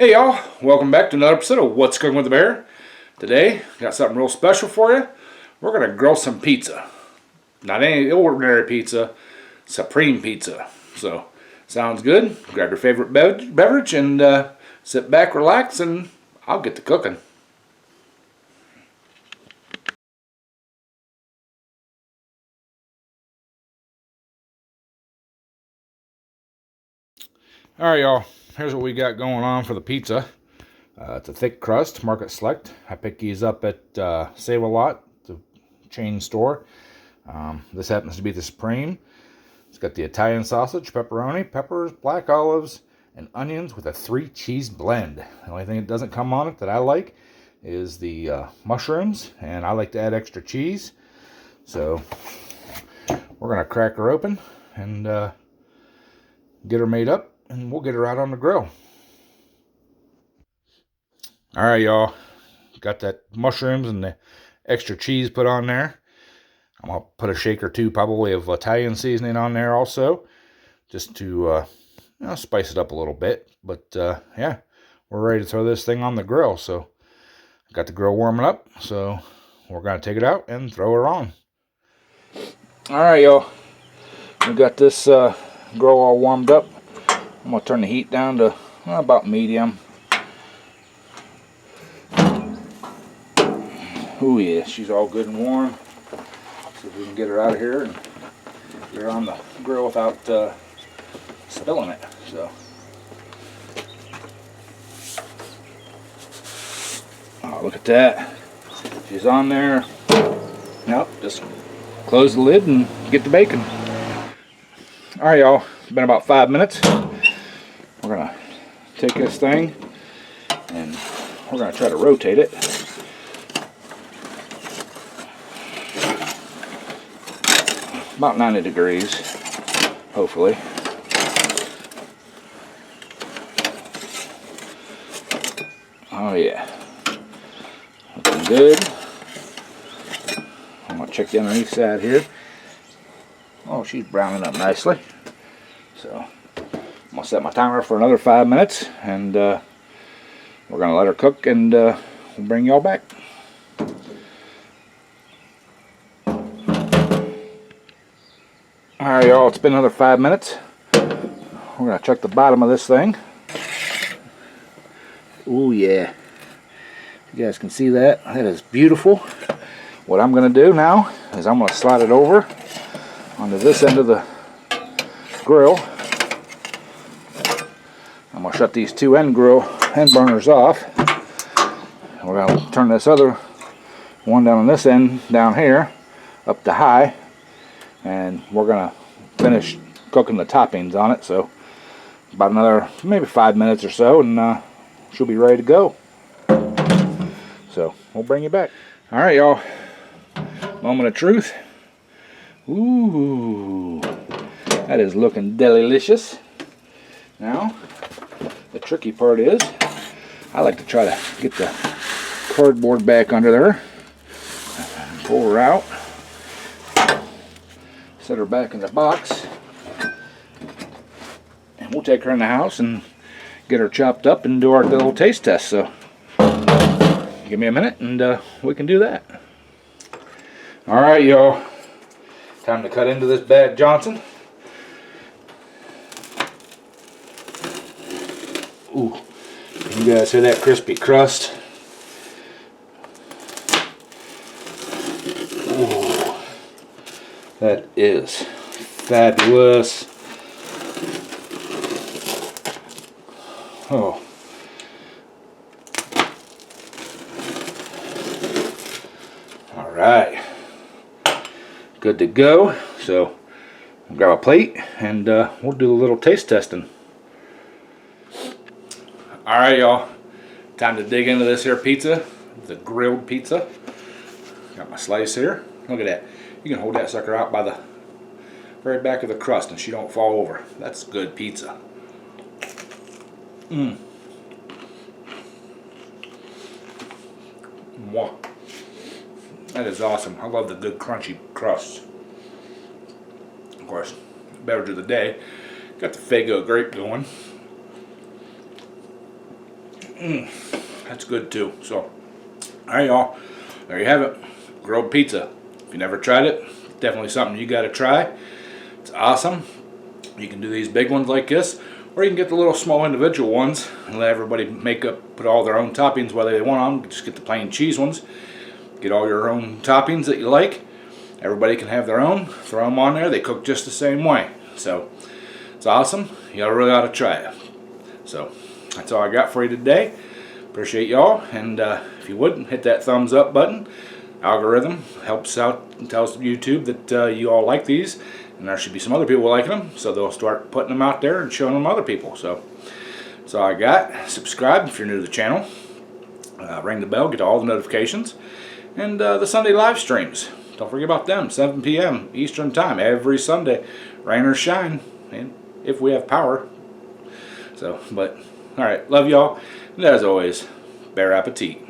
Hey y'all, welcome back to another episode of What's Cooking with the Bear. Today, got something real special for you. We're going to grill some pizza. Not any ordinary pizza, supreme pizza. So, sounds good. Grab your favorite beverage and sit back, relax, and I'll get to cooking. Alright y'all, here's what we got going on for the pizza. It's a thick crust, Market Select. I picked these up at Save-A-Lot, the chain store. This happens to be the Supreme. It's got the Italian sausage, pepperoni, peppers, black olives, and onions with a 3-cheese blend. The only thing that doesn't come on it that I like is the mushrooms, and I like to add extra cheese. So we're going to crack her open and get her made up, and we'll get her out on the grill. Alright y'all, got that mushrooms and the extra cheese put on there. I'm going to put a shake or two probably of Italian seasoning on there also, just to spice it up a little bit. But yeah, we're ready to throw this thing on the grill. So got the grill warming up, so we're going to take it out and throw her on. Alright y'all, we got this grill all warmed up. I'm going to turn the heat down to about medium. Oh yeah, she's all good and warm. See if we can get her out of here and get her on the grill without spilling it. So, oh, look at that. She's on there. Nope, just close the lid and get the bacon. Alright y'all, it's been about 5 minutes. We're going to take this thing and we're going to try to rotate it. About 90 degrees, hopefully. Oh yeah, looking good. I'm gonna check the underneath side here. Oh, she's browning up nicely. So I'm gonna set my timer for another 5 minutes, and we're gonna let her cook, and we'll bring y'all back. Alright y'all, it's been another 5 minutes. We're going to check the bottom of this thing. Oh yeah. You guys can see that. That is beautiful. What I'm going to do now is I'm going to slide it over onto this end of the grill. I'm going to shut these two end burners off. We're going to turn this other one down on this end down here up to high. And we're going to finish cooking the toppings on it. So about another maybe 5 minutes or so, and she'll be ready to go. So we'll bring you back. Alright y'all, moment of truth. Ooh, that is looking delicious. Now the tricky part is I like to try to get the cardboard back under there, pull her out, set her back in the box, and we'll take her in the house and get her chopped up and do our little taste test. So give me a minute and we can do that. Alright y'all, time to cut into this bad Johnson. Ooh, can you guys hear that crispy crust? Ooh, that is fabulous. Oh. Alright. Good to go. So, we'll grab a plate and we'll do a little taste testing. Alright y'all. Time to dig into this here pizza. The grilled pizza. Got my slice here. Look at that. You can hold that sucker out by the very back of the crust and she don't fall over. That's good pizza. Mmm. Mwah. That is awesome. I love the good crunchy crust. Of course, beverage of the day. Got the Fago grape going. That's good too. So, alright y'all, there you have it. Grilled pizza. If you never tried it, definitely something you gotta try. It's awesome. You can do these big ones like this, or you can get the little small individual ones and let everybody put all their own toppings whether they want them. Just get the plain cheese ones. Get all your own toppings that you like. Everybody can have their own. Throw them on there. They cook just the same way. So, it's awesome. You really ought to try it. So, that's all I got for you today. Appreciate y'all, and if you would, hit that thumbs up button. Algorithm helps out and tells YouTube that you all like these, and there should be some other people liking them, so they'll start putting them out there and showing them other people. So that's all I got. Subscribe if you're new to the channel. Ring the bell, get all the notifications, and the Sunday live streams. Don't forget about them. 7 p.m. Eastern Time every Sunday, rain or shine, and if we have power. So, but all right, love y'all. And as always, bear appetit.